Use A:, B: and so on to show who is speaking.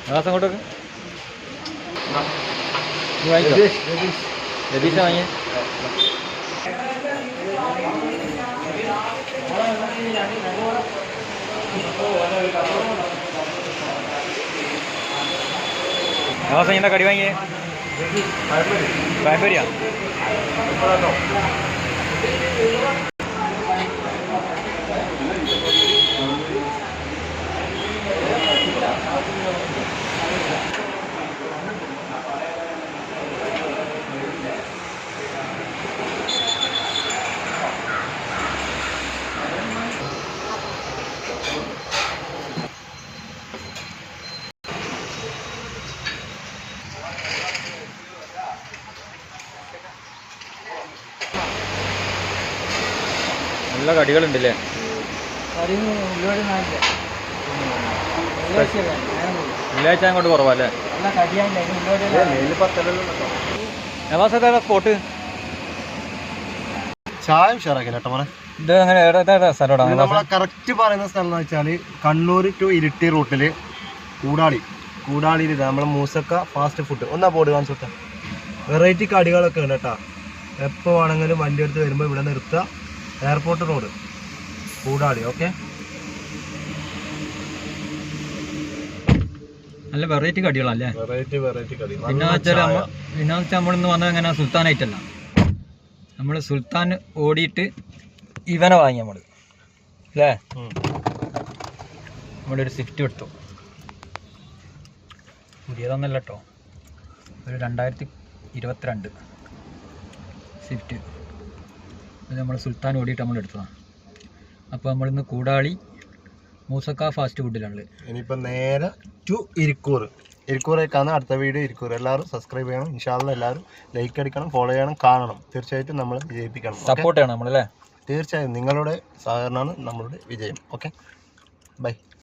A: ആകാശം അങ്ങോട്ടൊക്കെ വാങ്ങിക്കോ. രതീഷ വാങ്ങിയ ആകാശം എന്താ കടി വാങ്ങിയേ? കായ്പരിയാ? നല്ല കടികളുണ്ടല്ലേ? വെള്ളിയാഴ്ച അങ്ങോട്ട് കുറവല്ലേ? സ്പോട്ട്
B: ചായ ഉഷാറാക്കില്ല കേട്ടോ മോനെ.
A: ഇത് അങ്ങനെ
B: നമ്മളെ കറക്റ്റ് പറയുന്ന സ്ഥലം എന്ന് വെച്ചാല് കണ്ണൂർ ടു ഇരിട്ടി റൂട്ടില് കൂടാളിയിൽ നമ്മളെ മൂസക്ക ഫാസ്റ്റ് ഫുഡ്. ഒന്നാ ബോർഡ് കാണിച്ചോട്ടെ. വെറൈറ്റി കടികളൊക്കെ ഉണ്ട് കേട്ടോ. എപ്പോൾ വേണമെങ്കിലും വണ്ടി എടുത്ത് വരുമ്പോൾ ഇവിടെ നിർത്തുക. Airport road Koodali. ഓക്കെ,
A: നല്ല വെറൈറ്റി കടികളല്ലേ?
B: വെറൈറ്റി കടി.
A: പിന്നെ വെച്ചാൽ നമ്മളിന്ന് വന്നത് എങ്ങനെ സുൽത്താനായിട്ടല്ല, നമ്മൾ സുൽത്താൻ ഓടിയിട്ട് ഇവനെ വാങ്ങി നമ്മൾ അല്ലേ? നമ്മളൊരു സ്വിഫ്റ്റ് എടുത്തു. പുതിയതൊന്നല്ല കേട്ടോ, ഒരു 2022 സ്വിഫ്റ്റ്. അത് നമ്മൾ സുൽത്താൻ ഓടിയിട്ട് നമ്മൾ എടുത്തതാണ്. അപ്പോൾ നമ്മളിന്ന് കൂടാളി മൂസക്ക ഫാസ്റ്റ് ഫുഡിലാണ്.
B: ഇനിയിപ്പോൾ നേരെ ടു ഇരിക്കൂറേക്കാണ് അടുത്ത വീഡിയോ. ഇരിക്കൂർ എല്ലാവരും സബ്സ്ക്രൈബ് ചെയ്യണം. ഇൻഷാ അല്ലാഹ് എല്ലാവരും ലൈക്ക് അടിക്കണം, ഫോളോ ചെയ്യണം, കാണണം. തീർച്ചയായിട്ടും നമ്മൾ വിജയിപ്പിക്കണം,
A: സപ്പോർട്ട് ചെയ്യണം നമ്മളല്ലേ?
B: തീർച്ചയായും നിങ്ങളുടെ സഹകരണമാണ് നമ്മളുടെ വിജയം. Okay, by.